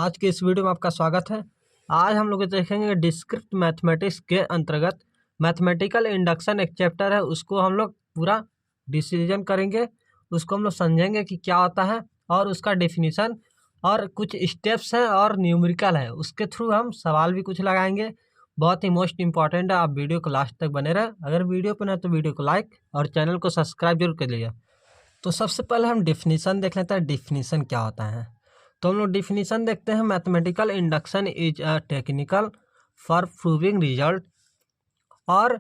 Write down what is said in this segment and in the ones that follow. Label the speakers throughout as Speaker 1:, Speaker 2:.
Speaker 1: आज के इस वीडियो में आपका स्वागत है। आज हम लोग देखेंगे डिस्क्रिप्ट मैथमेटिक्स के अंतर्गत मैथमेटिकल इंडक्शन एक चैप्टर है, उसको हम लोग पूरा डिसीजन करेंगे, उसको हम लोग समझेंगे कि क्या होता है और उसका डेफिनेशन और कुछ स्टेप्स हैं और न्यूमेरिकल है, उसके थ्रू हम सवाल भी कुछ लगाएंगे। बहुत ही मोस्ट इंपॉर्टेंट है, आप वीडियो को लास्ट तक बने रहे। अगर वीडियो पर है तो वीडियो को लाइक और चैनल को सब्सक्राइब जरूर कर लीजिए। तो सबसे पहले हम डिफिनीसन देख लेते हैं, डिफिनीसन क्या होता है। तो हम लोग डिफिनीसन देखते हैं, mathematical induction is a technical for proving result और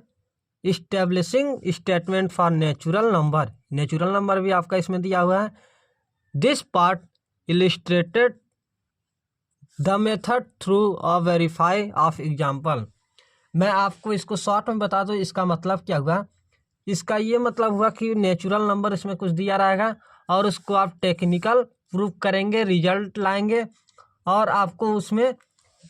Speaker 1: establishing statement for natural number. Natural number भी आपका इसमें दिया हुआ है। This part illustrated the method through a verify of example. मैं आपको इसको शॉर्ट में बता दूं, इसका मतलब क्या हुआ। इसका ये मतलब हुआ कि नेचुरल नंबर इसमें कुछ दिया रहेगा और उसको आप टेक्निकल प्रूफ करेंगे, रिजल्ट लाएंगे और आपको उसमें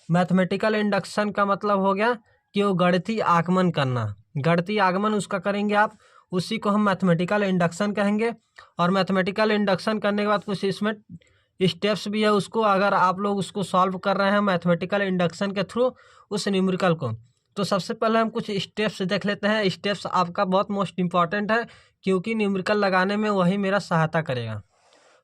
Speaker 1: मैथमेटिकल इंडक्शन का मतलब हो गया कि वो गणितीय आगमन करना। गणितीय आगमन उसका करेंगे आप, उसी को हम मैथमेटिकल इंडक्शन कहेंगे। और मैथमेटिकल इंडक्शन करने के बाद कुछ इसमें स्टेप्स भी है, उसको अगर आप लोग उसको सॉल्व कर रहे हैं मैथमेटिकल इंडक्शन के थ्रू उस न्यूमेरिकल को, तो सबसे पहले हम कुछ स्टेप्स देख लेते हैं। स्टेप्स आपका बहुत मोस्ट इंपॉर्टेंट है क्योंकि न्यूमेरिकल लगाने में वही मेरा सहायता करेगा।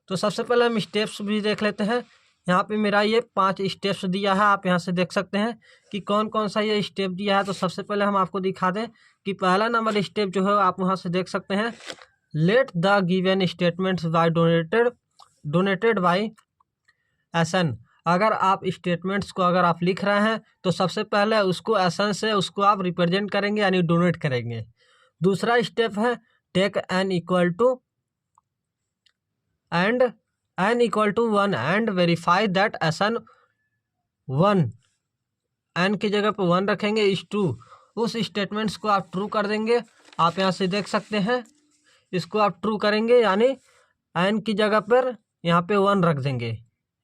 Speaker 1: तो सबसे पहले हम स्टेप्स भी देख लेते हैं। यहाँ पे मेरा ये 5 स्टेप्स दिया है, आप यहाँ से देख सकते हैं कि कौन कौन सा ये स्टेप दिया है। तो सबसे पहले हम आपको दिखा दें कि पहला नंबर स्टेप जो है आप वहाँ से देख सकते हैं, let the given statements by denoted by S n. अगर आप स्टेटमेंट्स को अगर आप लिख रहे हैं तो सबसे पहले उसको एसन से उसको आप रिप्रेजेंट करेंगे यानी डोनेट करेंगे। दूसरा स्टेप है take n equal to and n equal to 1 and verify that एसन 1, एन की जगह पर 1 रखेंगे, इज ट्रू। उस स्टेटमेंट्स को आप ट्रू कर देंगे। आप यहाँ से देख सकते हैं, इसको आप ट्रू करेंगे यानी एन की जगह पर यहाँ पे 1 रख देंगे।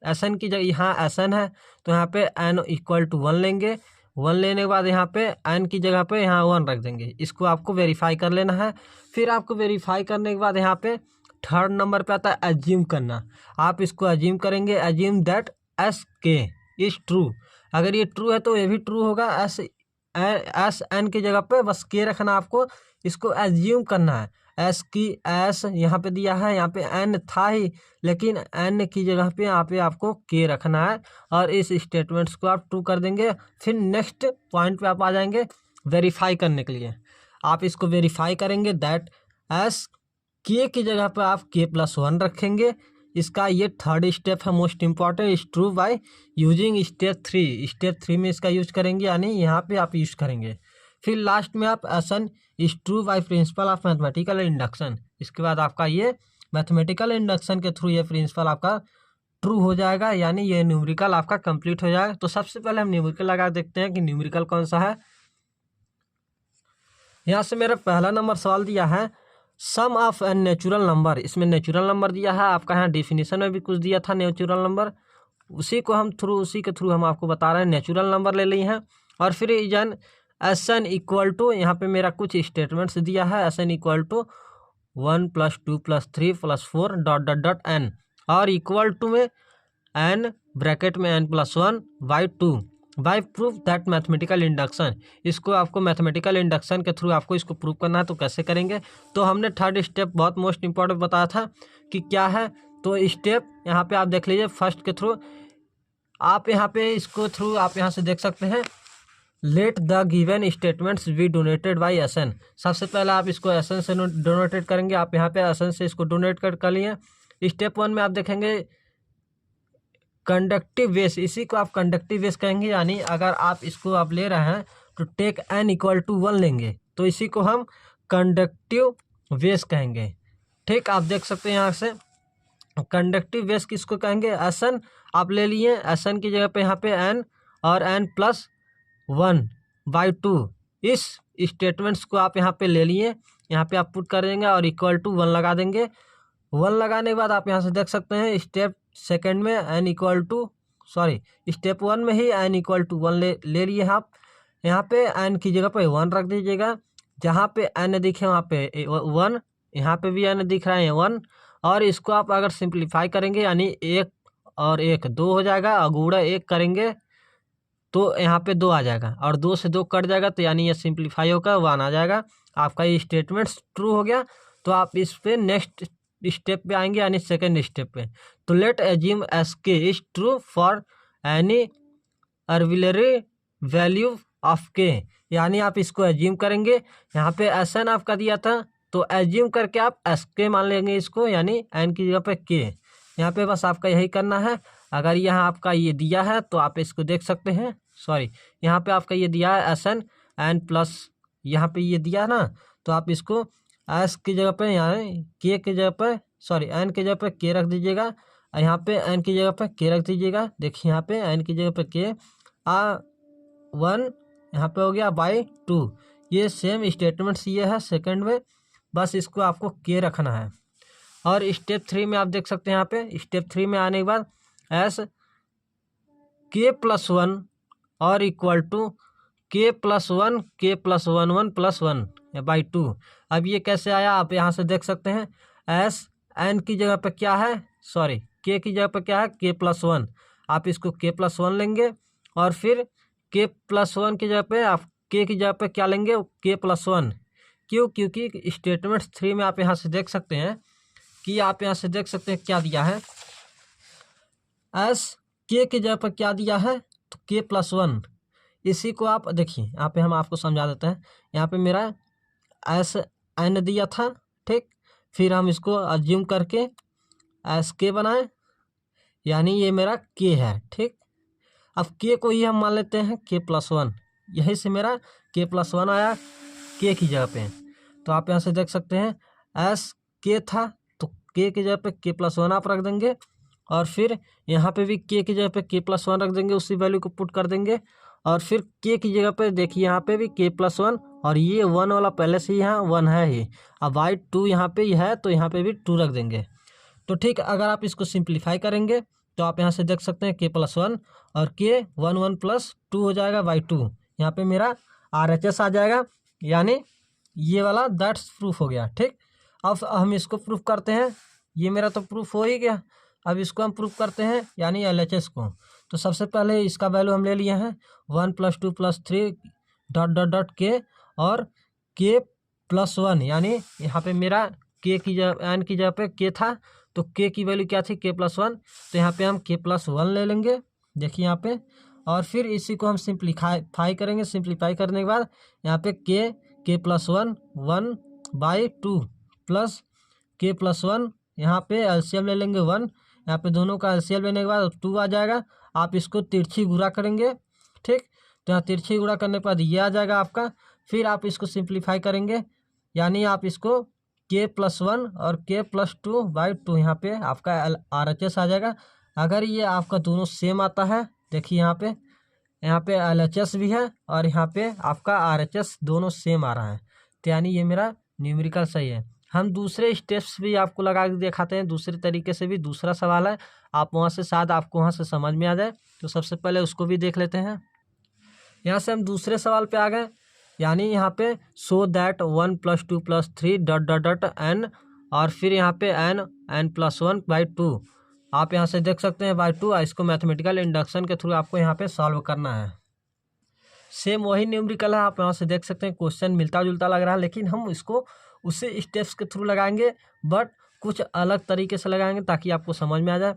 Speaker 1: एसन की जगह यहाँ एसन है तो यहाँ पे एन इक्वल टू 1 लेंगे। 1 लेने के बाद यहाँ पे एन की जगह पे यहाँ 1 रख देंगे। इसको आपको वेरीफाई कर लेना है। फिर आपको वेरीफाई करने के बाद यहाँ पे थर्ड नंबर पे आता है एज्यूम करना। आप इसको एज्यूम करेंगे, एज्यूम दैट एस के इज ट्रू। अगर ये ट्रू है तो ये भी ट्रू होगा। एस एन की जगह पे बस के रखना, आपको इसको एज्यूम करना है। एस की एस यहाँ पे दिया है, यहाँ पे एन था ही लेकिन एन की जगह पे यहाँ पे आपको के रखना है और इस स्टेटमेंट्स को आप ट्रू कर देंगे। फिर नेक्स्ट पॉइंट पे आप आ जाएंगे वेरीफाई करने के लिए। आप इसको वेरीफाई करेंगे दैट एस के की जगह पे आप के प्लस 1 रखेंगे। इसका ये थर्ड स्टेप है, most important, is true by using step 3। Step 3 में इसका यूज करेंगे यानी यहाँ पे आप यूज करेंगे। फिर लास्ट में आप S n is true by principle of mathematical induction. इसके बाद आपका ये मैथमेटिकल इंडक्शन के थ्रू ये प्रिंसिपल आपका ट्रू हो जाएगा यानी ये न्यूमेरिकल आपका कंप्लीट हो जाएगा। तो सबसे पहले हम न्यूमेरिकल लगा देखते हैं कि न्यूमेरिकल कौन सा है। यहाँ से मेरा पहला नंबर सवाल दिया है सम ऑफ एन नेचुरल नंबर। इसमें नेचुरल नंबर दिया है, आपका यहाँ डिफिनीशन में भी कुछ दिया था नेचुरल नंबर, उसी के थ्रू हम आपको बता रहे हैं। नेचुरल नंबर ले लिए हैं और फिर इजन एस एन इक्वल टू, यहाँ पे मेरा कुछ स्टेटमेंट्स दिया है, S n equal to 1 + 2 + 3 + 4 ... n और इक्वल टू में एन ब्रैकेट में n+1 by 2 by proof that mathematical induction. इसको आपको मैथमेटिकल इंडक्शन के थ्रू आपको इसको प्रूव करना है। तो कैसे करेंगे, तो हमने थर्ड स्टेप बहुत मोस्ट इंपॉर्टेंट बताया था कि क्या है। तो स्टेप यहाँ पे आप देख लीजिए, फर्स्ट के थ्रू आप यहाँ पे इसको थ्रू आप यहाँ से देख सकते हैं, let the given statements be denoted by S n. सबसे पहले आप इसको एसन से डोनेटेड करेंगे। आप यहाँ पे एसन से इसको डोनेट कर लिए। स्टेप 1 में आप देखेंगे कंडक्टिव बेस, इसी को आप कंडक्टिव बेस कहेंगे यानी अगर आप इसको आप ले रहे हैं तो टेक एन इक्वल टू 1 लेंगे तो इसी को हम कंडक्टिव बेस कहेंगे। ठीक, आप देख सकते हैं यहाँ से कंडक्टिव बेस किसको कहेंगे, एसन आप ले लिए। एसन की जगह पे यहाँ पे एन और n+1 बाई 2 इस स्टेटमेंट्स को आप यहाँ पे ले लिए। यहाँ पे आप पुट कर देंगे और इक्वल टू 1 लगा देंगे। 1 लगाने के बाद आप यहाँ से देख सकते हैं स्टेप सेकंड में स्टेप 1 में ही n इक्वल टू 1 ले लिए आप। यहाँ पे n की जगह पे 1 रख दीजिएगा। जहाँ पे n दिखे वहाँ पे 1, यहाँ पे भी n दिख रहा है 1 और इसको आप अगर सिंप्लीफाई करेंगे यानी 1 और 1 2 हो जाएगा, और गुणा 1 करेंगे तो यहाँ पे 2 आ जाएगा, और 2 से 2 कट जाएगा तो यानी ये सिंप्लीफाई होकर 1 आ जाएगा। आपका ये स्टेटमेंट ट्रू हो गया। तो आप इस पे नेक्स्ट स्टेप पे आएंगे, यानी सेकेंड स्टेप पे। तो लेट एज्यूम एस के is true for any arbitrary value of के, यानी आप इसको एज्यूम करेंगे। यहाँ पे एस एन आपका दिया था, तो एज्यूम करके आप एस के मान लेंगे इसको, यानी एन की जगह पे के। यहाँ पे बस आपका यही करना है। अगर यहाँ आपका ये दिया है तो आप इसको देख सकते हैं, सॉरी यहाँ पे आपका ये दिया है एस एन एन प्लस, यहाँ पे ये दिया है ना, तो आप इसको एस की जगह पे, यानी के की जगह पे, सॉरी एन की जगह पे के रख दीजिएगा, और यहाँ पे एन की जगह पे के रख दीजिएगा। देखिए यहाँ पे एन की जगह पे के 1 यहाँ पे हो गया बाई 2। ये सेम स्टेटमेंट्स ये है सेकंड में, बस इसको आपको के रखना है। और स्टेप 3 में आप देख सकते हैं, यहाँ पे स्टेप 3 में आने के बाद एस के प्लस 1 और इक्वल टू के प्लस 1 के प्लस 1 1 प्लस 1 बाई 2। अब ये कैसे आया आप यहाँ से देख सकते हैं। एस एन की जगह पे क्या है, सॉरी के की जगह पे क्या है, के प्लस 1। आप इसको के प्लस 1 लेंगे, और फिर के प्लस 1 की जगह पे आप के की जगह पे क्या लेंगे, के प्लस 1। क्यों? क्योंकि स्टेटमेंट 3 में आप यहाँ से देख सकते हैं कि आप यहाँ से देख सकते हैं क्या दिया है, एस के की जगह पर क्या दिया है, तो के प्लस 1। इसी को आप देखिए, यहाँ पे हम आपको समझा देते हैं। यहाँ पे मेरा एस एन दिया था, ठीक, फिर हम इसको अज्यूम करके एस के बनाए, यानी ये मेरा के है, ठीक। अब के को ही हम मान लेते हैं के प्लस 1, यही से मेरा के प्लस 1 आया के की जगह पे। तो आप यहाँ से देख सकते हैं एस के था, तो के की जगह पे के प्लस 1 आप रख देंगे, और फिर यहाँ पे भी के की जगह पे के प्लस 1 रख देंगे, उसी वैल्यू को पुट कर देंगे। और फिर के की जगह पे देखिए यहाँ पे भी के प्लस 1, और ये 1 वाला पहले से यहाँ 1 है ही, अब बाई 2 यहाँ पे ही है, तो यहाँ पे भी 2 रख देंगे। तो ठीक, अगर आप इसको सिंप्लीफाई करेंगे तो आप यहाँ से देख सकते हैं के प्लस 1 और के 1 1 प्लस 2 हो जाएगा बाई 2। यहाँ पे मेरा RHS आ जाएगा, यानी ये वाला दैट्स प्रूफ हो गया, ठीक। अब हम इसको प्रूफ करते हैं, ये मेरा तो प्रूफ हो ही गया। अब इसको हम प्रूफ करते हैं, यानी LHS को। तो सबसे पहले इसका वैल्यू हम ले लिए हैं 1 + 2 + 3 ... के, और के प्लस 1, यानी यहाँ पे मेरा के की जगह एन की जगह पे के था, तो के की वैल्यू क्या थी, के प्लस 1। तो यहाँ पे हम के प्लस 1 ले लेंगे, देखिए यहाँ पे। और फिर इसी को हम सिंप्लीफाई करेंगे। सिंप्लीफाई करने के बाद यहाँ पे के प्लस 1 1 बाई 2 प्लस के प्लस 1, यहाँ पे एलसीएम ले लेंगे 1, यहाँ पे दोनों का एलसीएम लेने के बाद 2 आ जाएगा। आप इसको तिरछी गुणा करेंगे, ठीक। तो यहाँ तिरछी गुणा करने के बाद ये आ जाएगा आपका। फिर आप इसको सिंप्लीफाई करेंगे, यानी आप इसको के प्लस 1 और के प्लस 2 बाई 2, यहाँ पे आपका RHS आ जाएगा। अगर ये आपका दोनों सेम आता है, देखिए यहाँ पे LHS भी है और यहाँ पे आपका RHS दोनों सेम आ रहा है, तो यानी ये मेरा न्यूमेरिकल सही है। हम दूसरे स्टेप्स भी आपको लगा के दिखाते हैं, दूसरे तरीके से भी। दूसरा सवाल है, आप वहाँ से शायद आपको वहाँ से समझ में आ जाए, तो सबसे पहले उसको भी देख लेते हैं। यहाँ से हम दूसरे सवाल पे आ गए, यानी यहाँ पे सो दैट 1 + 2 + 3 ... n, और फिर यहाँ पे n प्लस 1 बाई 2। आप यहाँ से देख सकते हैं बाई 2। इसको मैथमेटिकल इंडक्शन के थ्रू आपको यहाँ पे सॉल्व करना है। सेम वही न्यूमेरिकल है, आप यहाँ से देख सकते हैं। क्वेश्चन मिलता जुलता लग रहा है, लेकिन हम इसको उसी स्टेप्स के थ्रू लगाएंगे, बट कुछ अलग तरीके से लगाएंगे ताकि आपको समझ में आ जाए।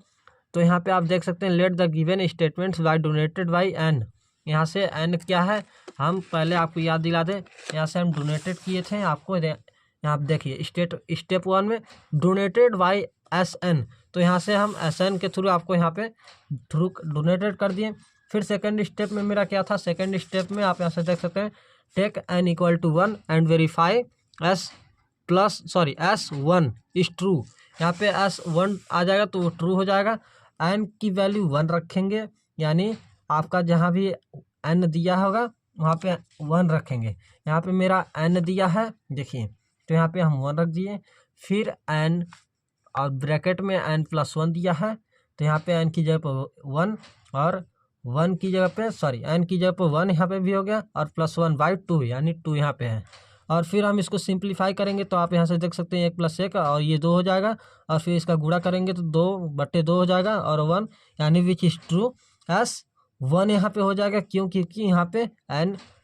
Speaker 1: तो यहाँ पे आप देख सकते हैं let the given statements by donated by n। यहाँ से n क्या है, हम पहले आपको याद दिला दें। यहाँ से हम डोनेटेड किए थे आपको, यहाँ देखिए स्टेप 1 में डोनेटेड बाई SN, तो यहाँ से हम SN के थ्रू आपको यहाँ पे थ्रू डोनेटेड कर दिए। फिर सेकंड स्टेप में मेरा क्या था, सेकंड स्टेप में आप यहाँ से देख सकते हैं take n = 1 and verify S1 is true. यहाँ पे S1 आ जाएगा तो वो ट्रू हो जाएगा। n की वैल्यू 1 रखेंगे, यानी आपका जहाँ भी n दिया होगा वहाँ पे 1 रखेंगे। यहाँ पे मेरा n दिया है, देखिए, तो यहाँ पे हम 1 रख दिए। फिर n और ब्रैकेट में n + 1 दिया है, तो यहाँ पे n की जगह पर 1 और 1 की जगह पे, सॉरी n की जगह पर 1 यहाँ पे भी हो गया, और +1 बाई 2, यानी 2 यहाँ पे है। और फिर हम इसको सिंप्लीफाई करेंगे तो आप यहाँ से देख सकते हैं 1 + 1 और ये 2 हो जाएगा, और फिर इसका गुणा करेंगे तो 2/2 हो जाएगा और 1, यानी विच इज ट्रू एस 1 यहाँ पे हो जाएगा। क्यों? क्योंकि यहाँ पे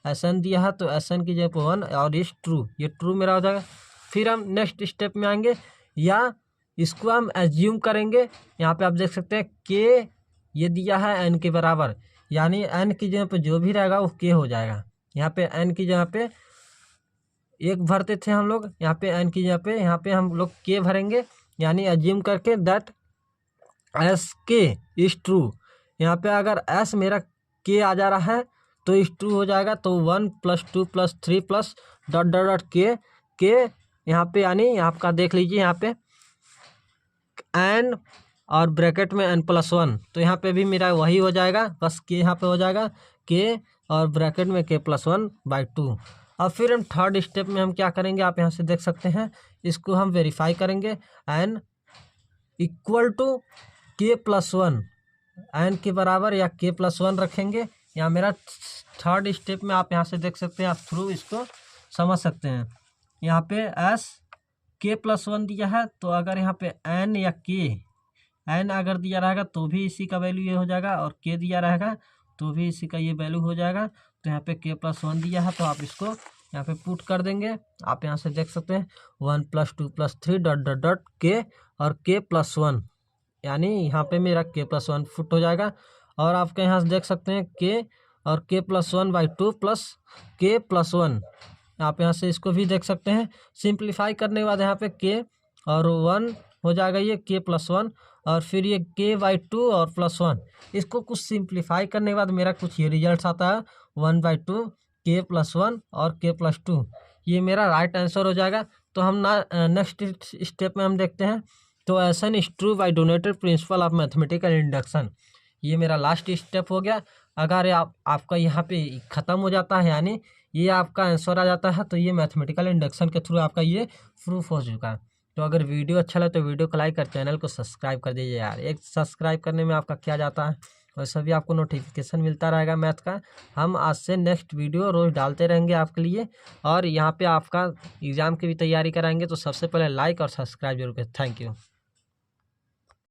Speaker 1: SN दिया है, तो SN की जगह पे 1 और इज ट्रू, ये ट्रू मेरा हो जाएगा। फिर हम नेक्स्ट स्टेप में आएंगे, या इसको हम एज्यूम करेंगे। यहाँ पे आप देख सकते हैं के ये दिया है n के बराबर, यानी n की जगह पे जो भी रहेगा वो k हो जाएगा। यहाँ पे n की जगह पे 1 भरते थे हम लोग, यहाँ पे n की जगह पे यहाँ पे हम लोग k भरेंगे, यानी एज्यूम करके दैट एस के इज ट्रू। यहाँ पे अगर s मेरा k आ जा रहा है तो इज ट्रू हो जाएगा, तो 1 + 2 + 3 + ... k यहाँ पे, यानी आपका देख लीजिए यहाँ पे n और ब्रैकेट में n+1, तो यहाँ पे भी मेरा वही हो जाएगा, बस k यहाँ पे हो जाएगा k और ब्रैकेट में k+1/2। अब फिर हम थर्ड स्टेप में हम क्या करेंगे, आप यहाँ से देख सकते हैं, इसको हम वेरीफाई करेंगे। n = k+1, n के बराबर या k+1 रखेंगे। यहाँ मेरा थर्ड स्टेप में आप यहाँ से देख सकते हैं, आप थ्रू इसको समझ सकते हैं। यहाँ पे s k+1 दिया है, तो अगर यहाँ पे n या n अगर दिया रहेगा तो भी इसी का वैल्यू ये हो जाएगा, और k दिया रहेगा तो भी इसी का ये वैल्यू हो जाएगा। तो यहाँ पे k+1 दिया है, तो आप इसको यहाँ पे पुट कर देंगे। आप यहाँ से देख सकते हैं 1 + 2 + 3 ... k और k+1, यानी यहाँ पे मेरा k+1 फुट हो जाएगा। और आपके यहाँ से देख सकते हैं k और k+1/2 + k+1, आप यहाँ से इसको भी देख सकते हैं। सिंप्लीफाई करने के बाद यहाँ पे k और 1 हो जाएगा, ये k+1, और फिर ये k/2 और +1। इसको कुछ सिंप्लीफाई करने के बाद मेरा कुछ ये रिजल्ट आता है 1/2 k+1 और k+2, ये मेरा राइट आंसर हो जाएगा। तो हम नेक्स्ट स्टेप में हम देखते हैं। तो SN is true bye donated principal of mathematical induction, ये मेरा लास्ट स्टेप हो गया। अगर आपका यहाँ पे ख़त्म हो जाता है, यानी ये आपका आंसर आ जाता है, तो ये मैथमेटिकल इंडक्शन के थ्रू आपका ये प्रूफ हो चुका है। तो अगर वीडियो अच्छा लगे तो वीडियो को लाइक कर चैनल को सब्सक्राइब कर दीजिए यार। एक सब्सक्राइब करने में आपका क्या जाता है, और सभी आपको नोटिफिकेशन मिलता रहेगा मैथ का। हम आज से नेक्स्ट वीडियो रोज़ डालते रहेंगे आपके लिए, और यहाँ पे आपका एग्ज़ाम की भी तैयारी कराएंगे। तो सबसे पहले लाइक और सब्सक्राइब जरूर करें। Thank you.